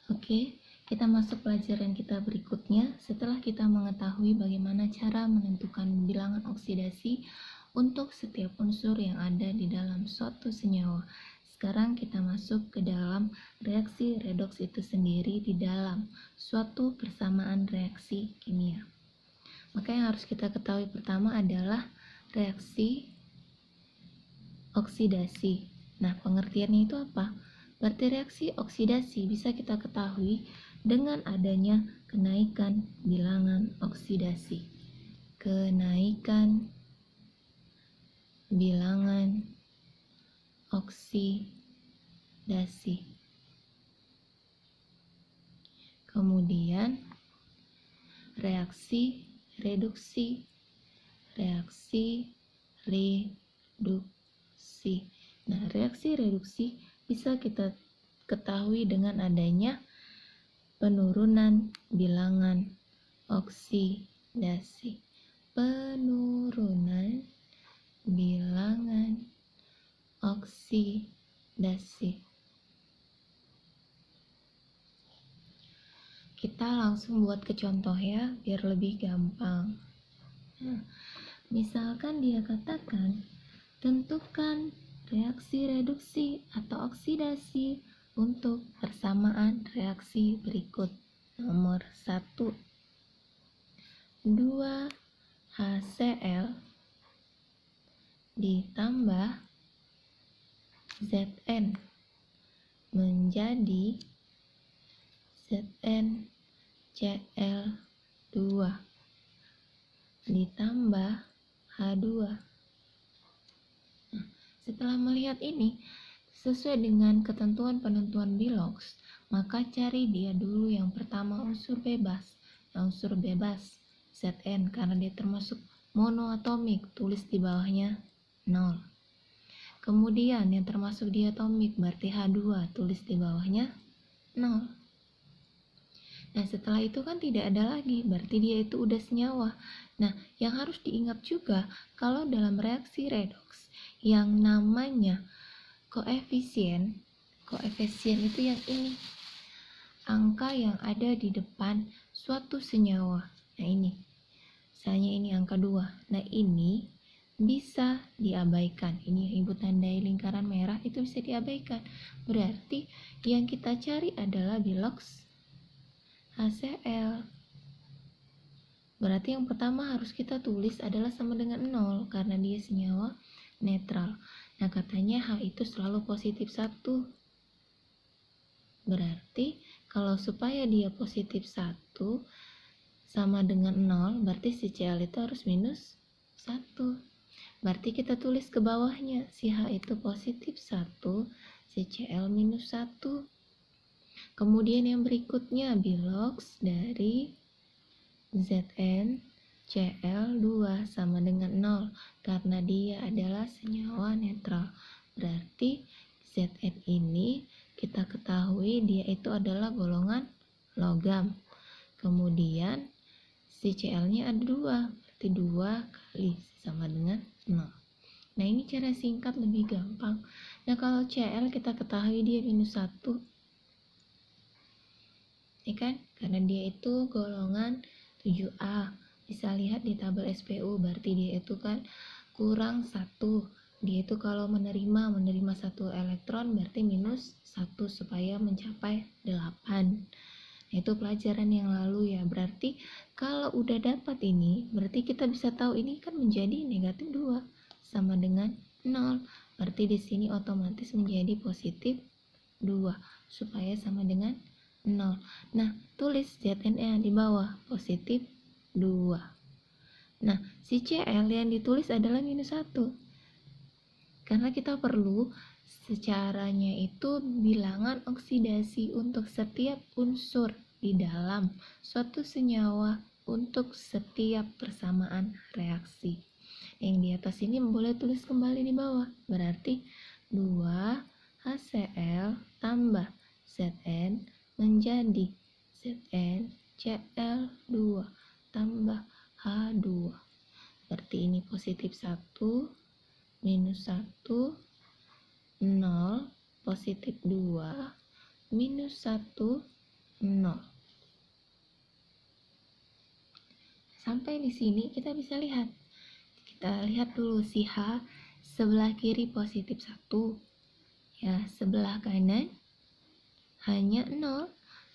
Oke, kita masuk pelajaran kita berikutnya. Setelah kita mengetahui bagaimana cara menentukan bilangan oksidasi untuk setiap unsur yang ada di dalam suatu senyawa. Sekarang kita masuk ke dalam reaksi redoks itu sendiri di dalam suatu persamaan reaksi kimia. Maka yang harus kita ketahui pertama adalah reaksi oksidasi. Nah, pengertiannya itu apa? Berarti reaksi oksidasi bisa kita ketahui dengan adanya kenaikan bilangan oksidasi. Kenaikan bilangan oksidasi. Kemudian reaksi reduksi. Reaksi reduksi. Nah, reaksi reduksi bisa kita ketahui dengan adanya penurunan bilangan oksidasi. Penurunan bilangan oksidasi. Kita langsung buat ke contoh ya, biar lebih gampang. Nah, misalkan dia katakan, tentukan reaksi reduksi atau oksidasi untuk persamaan reaksi berikut. Nomor 1, 2 HCl ditambah Zn menjadi ZnCl2 ditambah H2. Nah, setelah melihat ini, sesuai dengan ketentuan penentuan Bilox, maka cari dia dulu yang pertama unsur bebas. Unsur bebas Zn karena dia termasuk monoatomik, tulis di bawahnya 0. Kemudian yang termasuk diatomik berarti H2, tulis di bawahnya 0. Nah, setelah itu kan tidak ada lagi, berarti dia itu udah senyawa. Nah, yang harus diingat juga, kalau dalam reaksi redoks, yang namanya koefisien itu yang ini. Angka yang ada di depan suatu senyawa. Nah, ini. Misalnya ini angka 2. Nah, ini bisa diabaikan. Ini ibu tandai lingkaran merah, itu bisa diabaikan. Berarti yang kita cari adalah Bilox HCl. Berarti yang pertama harus kita tulis adalah sama dengan 0 karena dia senyawa netral. Nah, katanya H itu selalu positif 1. Berarti kalau supaya dia positif 1 sama dengan 0, berarti si Cl itu harus minus 1. Berarti kita tulis ke bawahnya, si H itu positif 1, si Cl minus 1. Kemudian yang berikutnya Bilox dari ZnCl2 sama dengan 0 karena dia adalah senyawa netral. Berarti Zn ini kita ketahui dia itu adalah golongan logam. Kemudian si Cl-nya ada 2, berarti 2 kali sama dengan 0. Nah, ini cara singkat lebih gampang. Nah, kalau Cl kita ketahui dia minus 1. Ya kan? Karena dia itu golongan 7A. Bisa lihat di tabel SPU, berarti dia itu kan kurang 1. Dia itu kalau menerima 1 elektron berarti minus 1 supaya mencapai 8. Nah, itu pelajaran yang lalu ya. Berarti kalau udah dapat ini, berarti kita bisa tahu ini kan menjadi negatif 2 sama dengan 0. Berarti di sini otomatis menjadi positif 2 supaya sama dengan 0. Nah, tulis Zn di bawah positif 2. Nah, si Cl yang ditulis adalah minus 1. Karena kita perlu secaranya itu bilangan oksidasi untuk setiap unsur di dalam suatu senyawa untuk setiap persamaan reaksi. Yang di atas ini boleh tulis kembali di bawah. Berarti 2 HCl tambah Zn menjadi ZnCl2 tambah H2. Berarti ini positif 1, minus 1, 0, positif 2, minus 1, 0. Sampai di sini kita bisa lihat. Kita lihat dulu si H sebelah kiri positif 1. Ya, sebelah kanan hanya 0.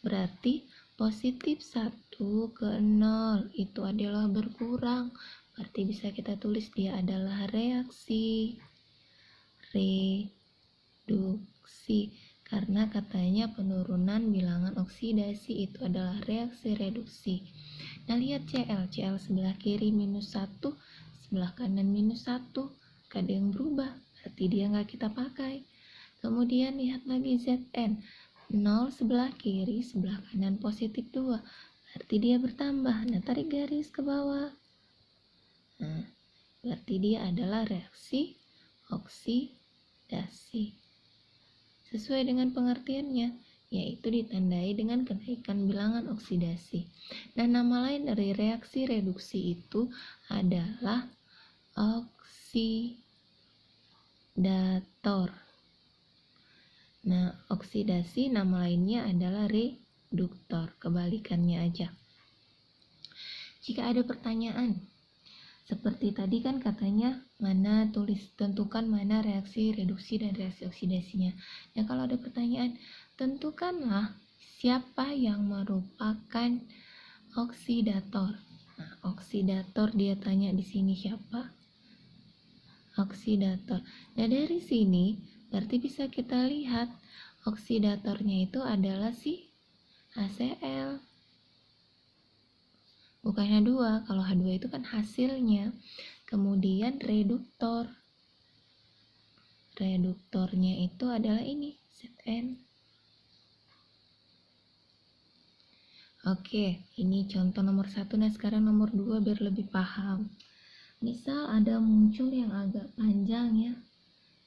Berarti positif 1 ke 0 itu adalah berkurang. Berarti bisa kita tulis dia adalah reaksi reduksi. Karena katanya penurunan bilangan oksidasi itu adalah reaksi reduksi. Nah, lihat CL sebelah kiri minus 1, sebelah kanan minus 1, gak ada yang berubah, berarti dia nggak kita pakai. Kemudian lihat lagi ZN, 0 sebelah kiri, sebelah kanan positif 2, berarti dia bertambah. Nah, tarik garis ke bawah. Nah, berarti dia adalah reaksi oksidasi. Sesuai dengan pengertiannya, yaitu ditandai dengan kenaikan bilangan oksidasi. Nah, nama lain dari reaksi reduksi itu adalah oksidator. Nah, oksidasi nama lainnya adalah reduktor, kebalikannya aja. Jika ada pertanyaan, seperti tadi kan katanya tentukan mana reaksi reduksi dan reaksi oksidasinya. Nah, kalau ada pertanyaan, tentukanlah siapa yang merupakan oksidator. Nah, oksidator dia tanya di sini siapa? Oksidator. Nah, dari sini berarti bisa kita lihat oksidatornya itu adalah si HCl. Bukan H2, kalau H2 itu kan hasilnya. Kemudian reduktor. Reduktornya itu adalah ini, Zn. Oke, ini contoh nomor 1. Nah, sekarang nomor 2 biar lebih paham. Misal ada muncul yang agak panjang ya.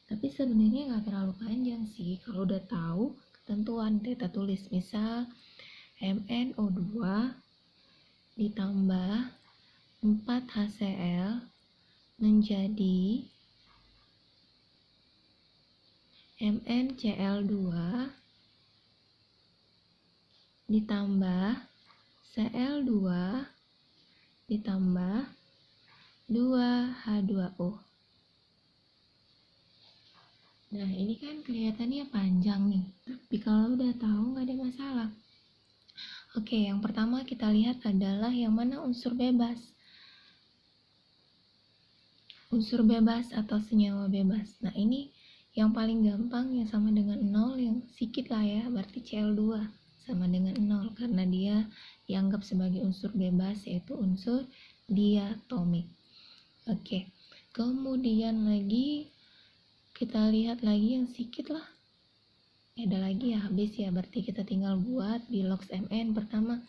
Tapi sebenarnya nggak terlalu panjang sih. Kalau udah tahu ketentuan, kita tulis. Misal MnO2 ditambah 4 HCl menjadi MnCl2 ditambah Cl2 ditambah 2H2O. Nah, ini kan kelihatannya panjang nih, tapi kalau udah tahu nggak ada masalah. Oke, yang pertama kita lihat adalah yang mana unsur bebas. Unsur bebas atau senyawa bebas. Nah, ini yang paling gampang yang sama dengan 0, yang sedikit lah ya, berarti Cl2 sama dengan 0 karena dia dianggap sebagai unsur bebas, yaitu unsur diatomik. Oke, kemudian lagi kita lihat lagi yang sedikit lah. Ada lagi ya, habis ya, berarti kita tinggal buat bilox Mn pertama.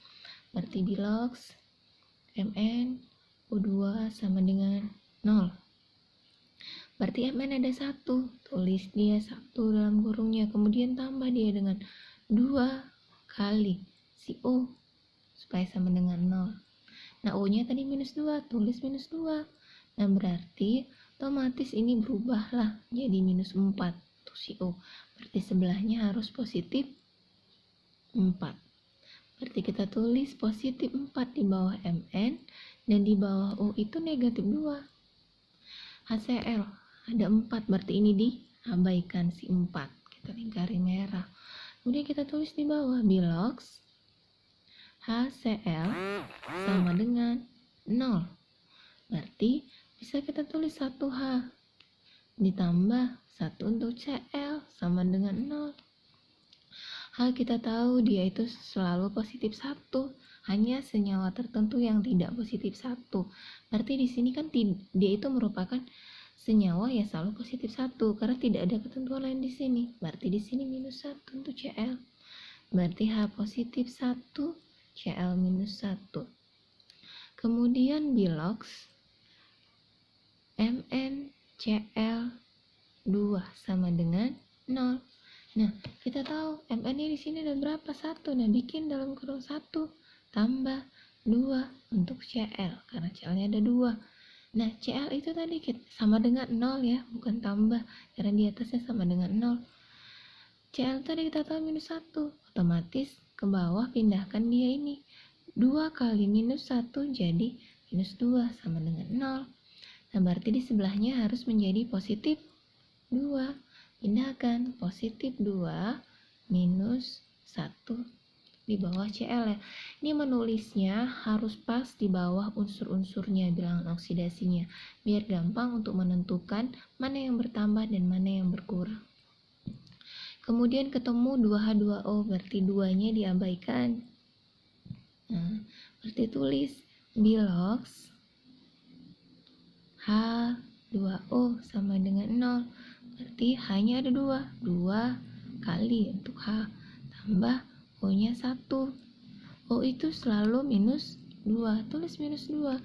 Berarti bilox Mn O2 sama dengan 0. Berarti Mn ada 1, tulis dia 1 dalam kurungnya, kemudian tambah dia dengan 2 kali si O supaya sama dengan 0. Nah, O nya tadi minus 2, tulis minus 2. Nah, berarti otomatis ini berubahlah jadi minus 4 tuh si O. Berarti sebelahnya harus positif 4. Berarti kita tulis positif 4 di bawah Mn, dan di bawah O itu negatif 2. HCl ada 4, berarti ini diabaikan si 4. Kita lingkari merah. Kemudian kita tulis di bawah bilox HCl sama dengan 0. Berarti bisa kita tulis 1H ditambah 1 untuk Cl sama dengan 0. H kita tahu dia itu selalu positif 1. Hanya senyawa tertentu yang tidak positif 1. Berarti di sini kan dia itu merupakan senyawa yang selalu positif 1 karena tidak ada ketentuan lain di sini. Berarti di sini minus 1 untuk Cl. Berarti H positif 1, Cl minus 1. Kemudian bilox MnCl2 sama dengan 0. Nah, kita tahu Mn ini di sini ada berapa? 1. Nah, bikin dalam kurung 1 tambah 2 untuk Cl karena Cl-nya ada 2. Nah, Cl itu tadi sama dengan 0 ya, bukan tambah karena di atasnya sama dengan 0. Cl tadi kita tahu minus 1, otomatis ke bawah pindahkan dia ini. 2 kali minus 1 jadi minus 2 sama dengan 0. Nah, berarti di sebelahnya harus menjadi positif 2. Pindahkan positif 2 minus 1 di bawah CL ya. Ini menulisnya harus pas di bawah unsur-unsurnya, bilangan oksidasinya, biar gampang untuk menentukan mana yang bertambah dan mana yang berkurang. Kemudian ketemu 2H2O, berarti 2-nya diabaikan. Nah, berarti tulis bilox H2O sama dengan 0. Berarti H-nya ada 2. 2 kali untuk H tambah O-nya 1. O itu selalu minus 2. Tulis minus 2.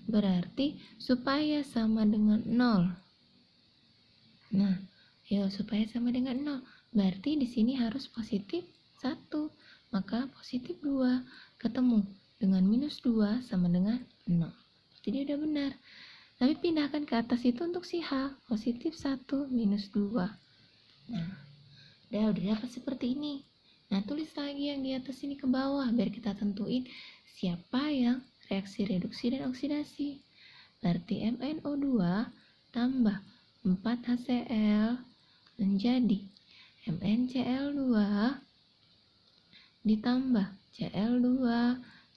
Berarti supaya sama dengan 0. Nah, ya supaya sama dengan 0. Berarti di sini harus positif 1. Maka positif 2 ketemu dengan minus 2 sama dengan 0. Jadi udah benar. Tapi pindahkan ke atas itu untuk si H. Positif 1 minus 2. Nah, udah dapat seperti ini. Nah, tulis lagi yang di atas ini ke bawah biar kita tentuin siapa yang reaksi reduksi dan oksidasi. Berarti MnO2 tambah 4HCl menjadi MnCl2 ditambah Cl2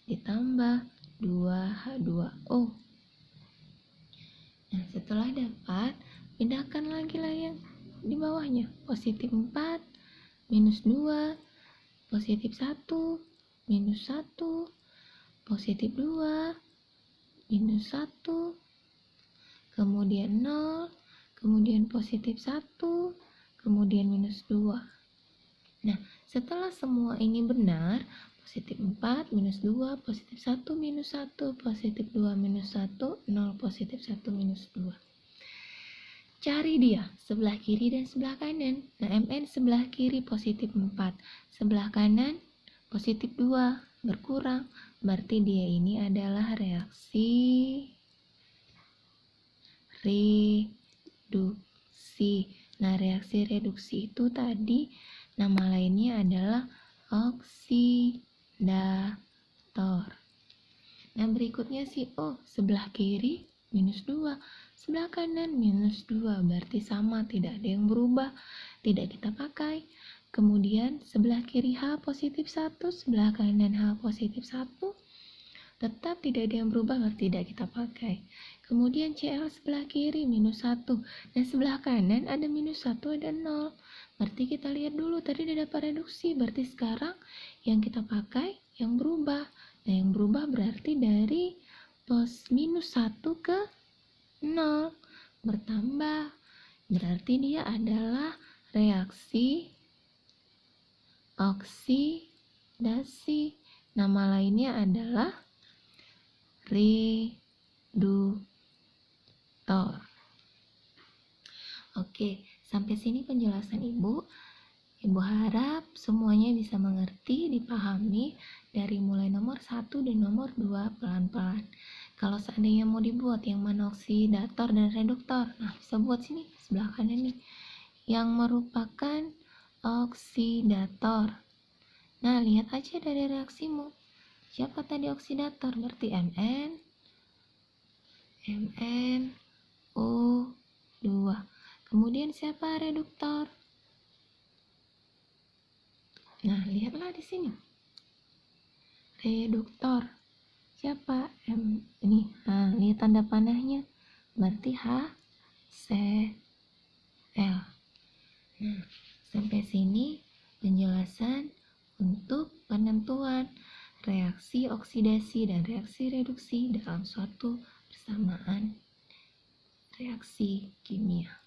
ditambah 2H2O. Nah, setelah dapat, pindahkan lagi lah yang di bawahnya. Positif 4 minus 2, positif 1 minus 1, positif 2 minus 1, kemudian 0, kemudian positif 1, kemudian minus 2. Nah, setelah semua ini benar, positif 4 minus 2, positif 1 minus 1, positif 2 minus 1, 0, positif 1 minus 2. Cari dia sebelah kiri dan sebelah kanan. Nah, Mn sebelah kiri positif 4, sebelah kanan positif 2, berkurang. Berarti dia ini adalah reaksi reduksi. Nah, reaksi reduksi itu tadi nama lainnya adalah oksidator. Nah, berikutnya si O sebelah kiri minus 2, sebelah kanan minus 2, berarti sama, tidak ada yang berubah, tidak kita pakai. Kemudian sebelah kiri H positif 1, sebelah kanan H positif 1, tetap tidak ada yang berubah, berarti tidak kita pakai. Kemudian Cl sebelah kiri minus 1, dan sebelah kanan ada minus 1, ada 0. Berarti kita lihat dulu, tadi udah dapat reduksi, berarti sekarang yang kita pakai yang berubah. Nah, yang berubah berarti dari minus 1 ke 0 bertambah, berarti dia adalah reaksi oksidasi. Nama lainnya adalah reduktor. Oke, sampai sini penjelasan Ibu. Ibu harap semuanya bisa mengerti, dipahami dari mulai nomor 1 dan nomor 2 pelan-pelan. Kalau seandainya mau dibuat yang mana oksidator dan reduktor, nah bisa buat sini sebelah kanan nih, yang merupakan oksidator. Nah, lihat aja dari reaksimu. Siapa tadi oksidator? Berarti MnO2. Kemudian siapa reduktor? Nah, lihatlah di sini. Reduktor. Siapa? Ini. Nah, lihat tanda panahnya. Berarti HCl. Nah, sampai sini penjelasan untuk penentuan reaksi oksidasi dan reaksi reduksi dalam suatu persamaan reaksi kimia.